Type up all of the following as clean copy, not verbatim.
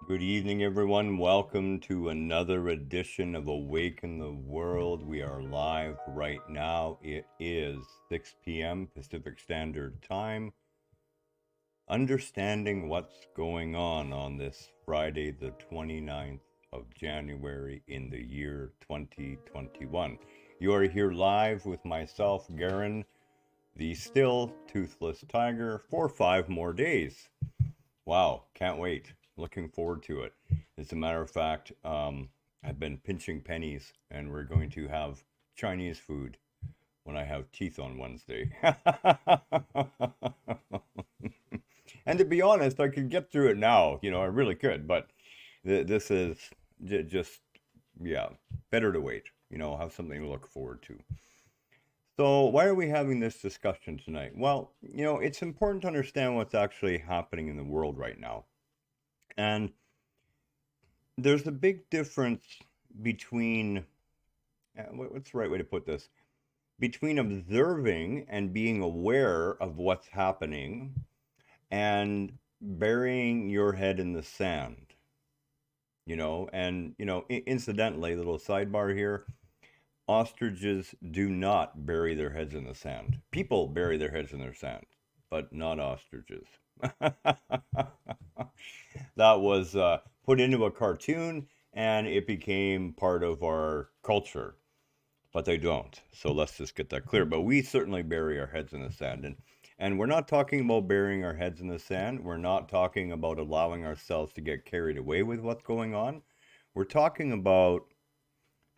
Good evening, everyone. Welcome to another edition of Awaken the World. We are live right now. It is 6 p.m. Pacific Standard Time. Understanding what's going on this Friday, the 29th of January in the year 2021. You are here live with myself, Garen, the still toothless tiger, for 5 more days. Wow, can't wait. Looking forward to it. As a matter of fact, I've been pinching pennies, and we're going to have Chinese food when I have teeth on Wednesday. And to be honest, I could get through it now. I really could, but this is just, yeah, better to wait. Have something to look forward to. So, why are we having this discussion tonight? Well, it's important to understand what's actually happening in the world right now. And there's a big difference between, what's the right way to put this? Between observing and being aware of what's happening and burying your head in the sand, incidentally, little sidebar here. Ostriches do not bury their heads in the sand. People bury their heads in their sand, but not ostriches. That was put into a cartoon and it became part of our culture, but they don't. So let's just get that clear. But we certainly bury our heads in the sand. And we're not talking about burying our heads in the sand. We're not talking about allowing ourselves to get carried away with what's going on. We're talking about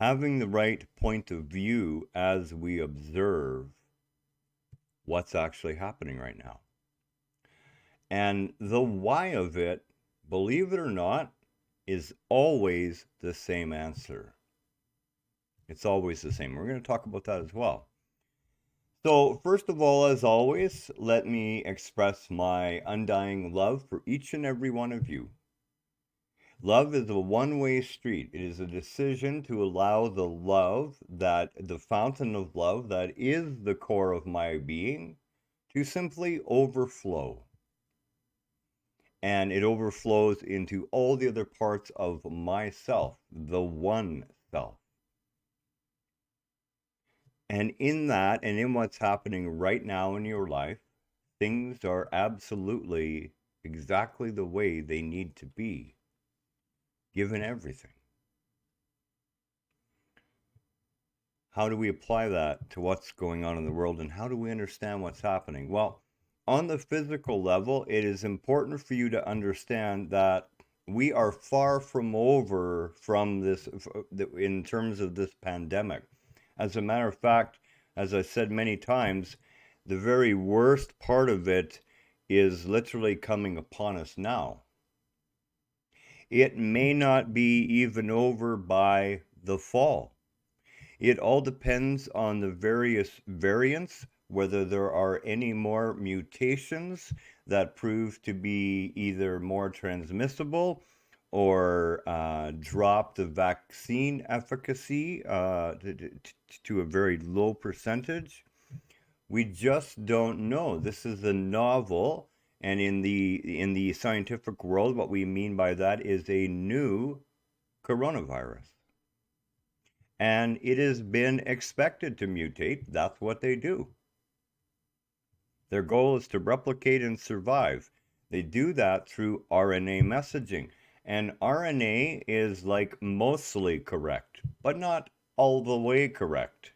having the right point of view as we observe what's actually happening right now. And the why of it, believe it or not, is always the same answer. It's always the same. We're going to talk about that as well. So, first of all, as always, let me express my undying love for each and every one of you. Love is a one-way street. It is a decision to allow the love, that the fountain of love that is the core of my being, to simply overflow. And it overflows into all the other parts of myself, the one self. And in that, and in what's happening right now in your life, things are absolutely exactly the way they need to be, given everything. How do we apply that to what's going on in the world, and how do we understand what's happening? Well, on the physical level, it is important for you to understand that we are far from over from this in terms of this pandemic. As a matter of fact, as I said many times, the very worst part of it is literally coming upon us now. It may not be even over by the fall. It all depends on the various variants, whether there are any more mutations that prove to be either more transmissible or drop the vaccine efficacy to a very low percentage. We just don't know. This is a novel, and in the scientific world, what we mean by that is a new coronavirus. And it has been expected to mutate. That's what they do. Their goal is to replicate and survive. They do that through RNA messaging. And RNA is like mostly correct, but not all the way correct.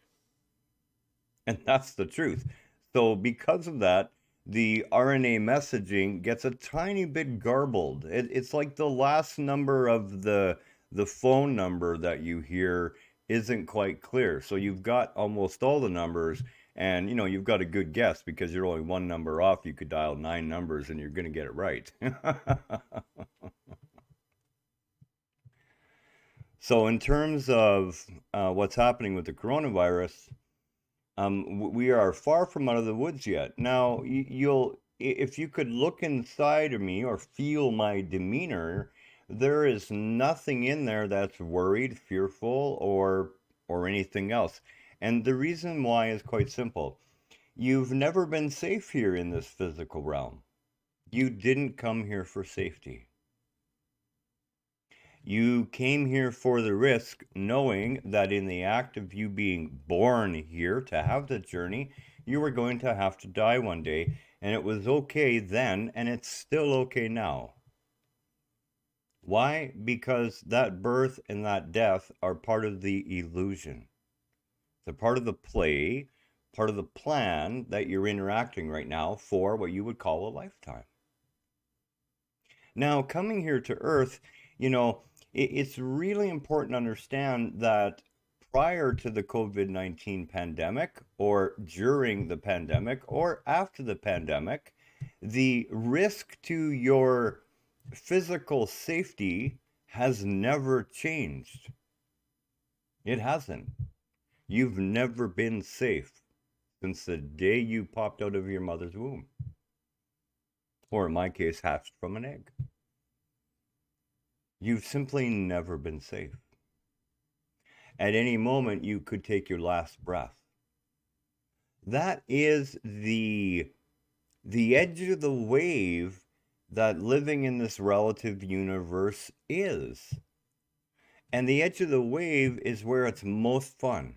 And that's the truth. So, because of that, the RNA messaging gets a tiny bit garbled. It's like the last number of the phone number that you hear isn't quite clear. So you've got almost all the numbers, and you've got a good guess because you're only one number off. You could dial 9 numbers and you're going to get it right. So, in terms of what's happening with the coronavirus, we are far from out of the woods yet. Now, if you could look inside of me or feel my demeanor, there is nothing in there that's worried, fearful, or anything else. And the reason why is quite simple. You've never been safe here in this physical realm. You didn't come here for safety. You came here for the risk, knowing that in the act of you being born here to have the journey, you were going to have to die one day, and it was okay then, and it's still okay now. Why? Because that birth and that death are part of the illusion. They're part of the play, part of the plan that you're interacting right now for what you would call a lifetime. Now, coming here to Earth, it's really important to understand that prior to the COVID-19 pandemic, or during the pandemic, or after the pandemic, the risk to your physical safety has never changed. It hasn't. You've never been safe since the day you popped out of your mother's womb, or in my case, hatched from an egg. You've simply never been safe. At any moment, you could take your last breath. That is the edge of the wave that living in this relative universe is. And the edge of the wave is where it's most fun.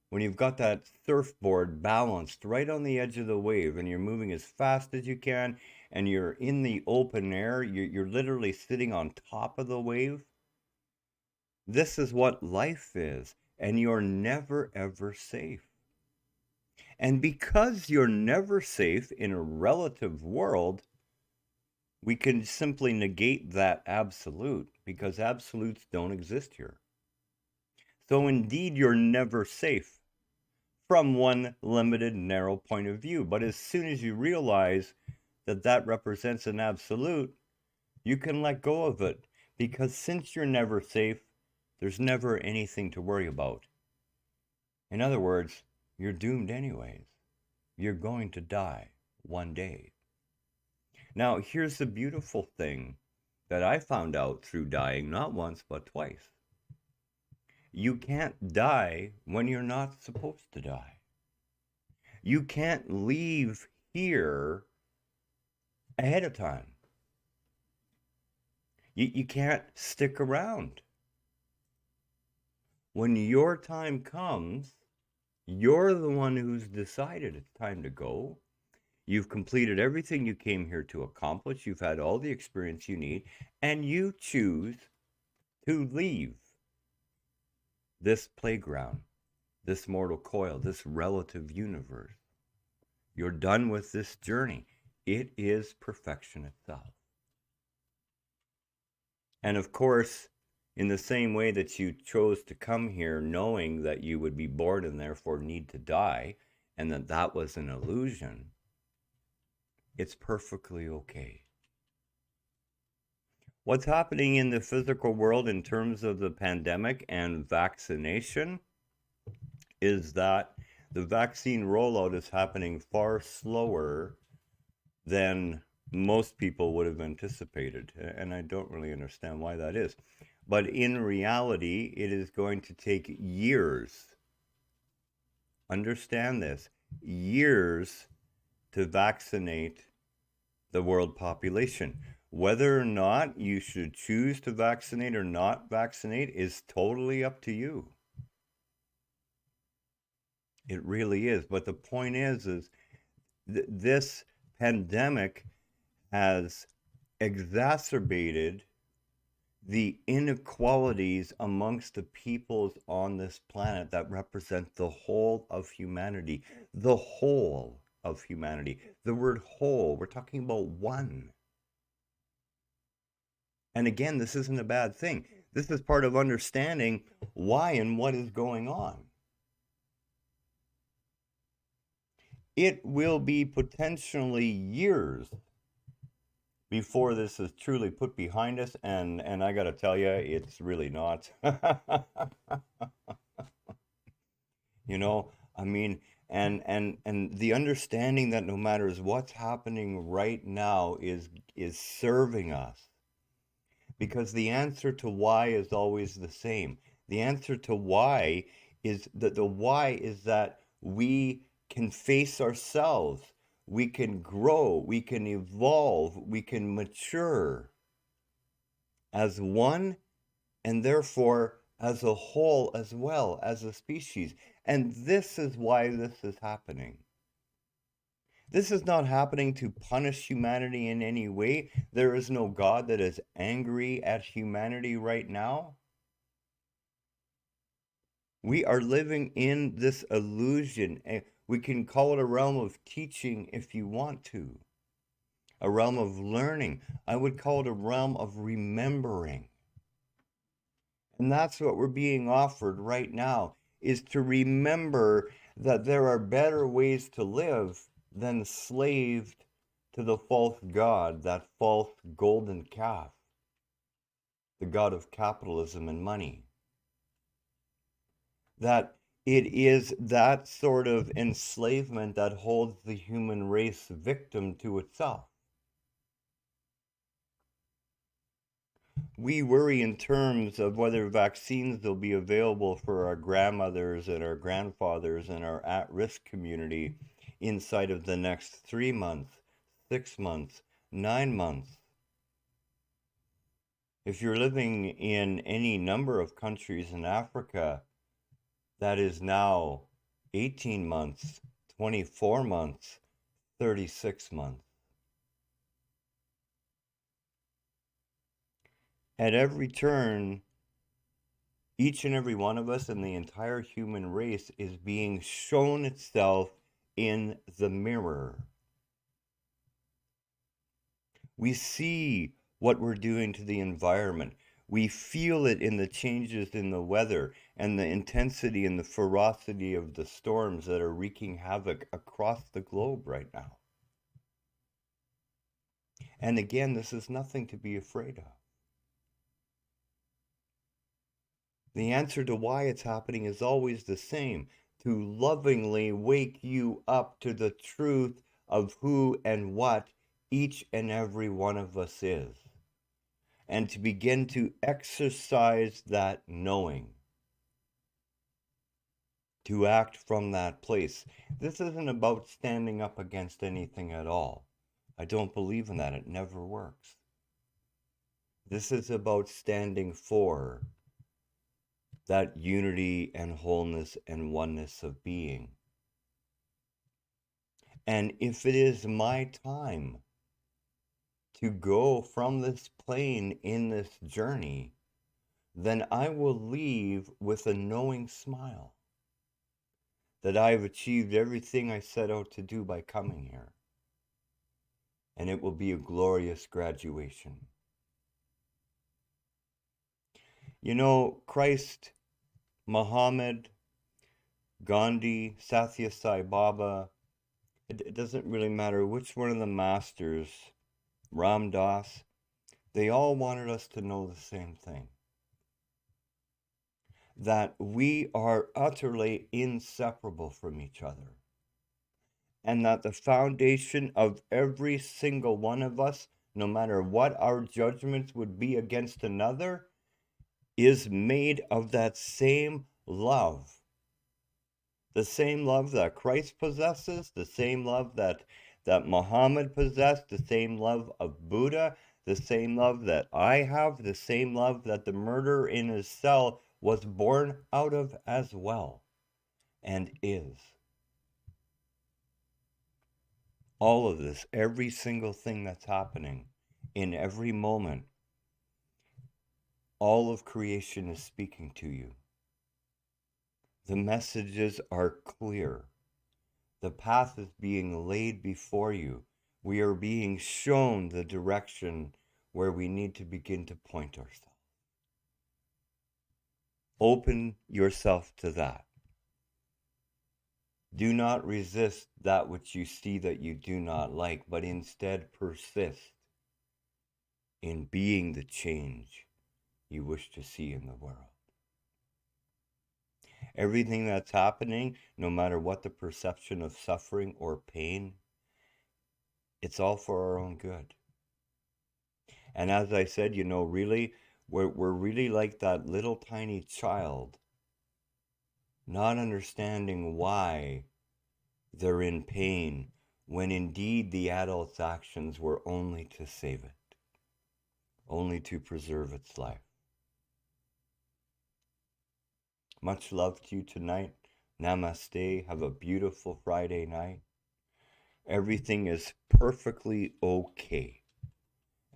When you've got that surfboard balanced right on the edge of the wave and you're moving as fast as you can and you're in the open air, you're literally sitting on top of the wave. This is what life is, and you're never ever safe. And because you're never safe in a relative world, we can simply negate that absolute, because absolutes don't exist here. So indeed, you're never safe from one limited, narrow point of view. But as soon as you realize that that represents an absolute, you can let go of it, because since you're never safe, there's never anything to worry about. In other words, you're doomed anyways. You're going to die one day. Now, here's the beautiful thing that I found out through dying not once but twice. You can't die when you're not supposed to die. You can't leave here ahead of time. You can't stick around. When your time comes, you're the one who's decided it's time to go. You've completed everything you came here to accomplish. You've had all the experience you need, and you choose to leave this playground, this mortal coil, this relative universe. You're done with this journey. It is perfection itself. And of course, in the same way that you chose to come here knowing that you would be born and therefore need to die, and that that was an illusion, it's perfectly okay. What's happening in the physical world in terms of the pandemic and vaccination is that the vaccine rollout is happening far slower than most people would have anticipated. And I don't really understand why that is. But in reality, it is going to take years. Understand this, years to vaccinate the world population. Whether or not you should choose to vaccinate or not vaccinate is totally up to you. It really is. But the point is this pandemic has exacerbated the inequalities amongst the peoples on this planet that represent the whole of humanity. The whole of humanity. The word whole, we're talking about one. And again, this isn't a bad thing. This is part of understanding why and what is going on. It will be potentially years before this is truly put behind us, and I got to tell you, it's really not. I mean, and the understanding that no matter what's happening right now is serving us, because the answer to why is always the same. The answer to why is that the why is that we can face ourselves, we can grow, we can evolve, we can mature as one and therefore as a whole as well as a species. And this is why this is happening. This is not happening to punish humanity in any way. There is no God that is angry at humanity right now. We are living in this illusion. We can call it a realm of teaching if you want to, a realm of learning. I would call it a realm of remembering. And that's what we're being offered right now, is to remember that there are better ways to live than enslaved to the false god, that false golden calf, the god of capitalism and money. That it is that sort of enslavement that holds the human race victim to itself. We worry in terms of whether vaccines will be available for our grandmothers and our grandfathers and our at-risk community inside of the next 3 months, 6 months, 9 months. If you're living in any number of countries in Africa, that is now 18 months, 24 months, 36 months. At every turn, each and every one of us and the entire human race is being shown itself in the mirror. We see what we're doing to the environment. We feel it in the changes in the weather and the intensity and the ferocity of the storms that are wreaking havoc across the globe right now. And again, this is nothing to be afraid of. The answer to why it's happening is always the same: to lovingly wake you up to the truth of who and what each and every one of us is, and to begin to exercise that knowing, to act from that place. This isn't about standing up against anything at all. I don't believe in that. It never works. This is about standing for that unity and wholeness and oneness of being. And if it is my time to go from this plane in this journey, then I will leave with a knowing smile that I have achieved everything I set out to do by coming here. And it will be a glorious graduation. You know, Christ, Muhammad, Gandhi, Sathya Sai Baba, it doesn't really matter which one of the masters, Ram Dass, they all wanted us to know the same thing: that we are utterly inseparable from each other, and that the foundation of every single one of us, no matter what our judgments would be against another, is made of that same love. The same love that Christ possesses, the same love that Muhammad possessed, the same love of Buddha, the same love that I have, the same love that the murderer in his cell was born out of as well, and is. All of this, every single thing that's happening in every moment, all of creation is speaking to you. The messages are clear. The path is being laid before you. We are being shown the direction where we need to begin to point ourselves. Open yourself to that. Do not resist that which you see that you do not like, but instead persist in being the change you wish to see in the world. Everything that's happening, no matter what the perception of suffering or pain, it's all for our own good. And as I said, you know, really, we're really like that little tiny child, not understanding why they're in pain, when indeed the adult's actions were only to save it, only to preserve its life. Much love to you tonight. Namaste. Have a beautiful Friday night. Everything is perfectly okay.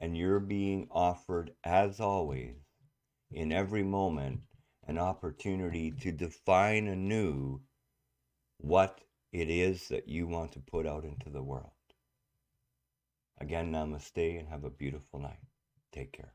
And you're being offered, as always, in every moment, an opportunity to define anew what it is that you want to put out into the world. Again, namaste and have a beautiful night. Take care.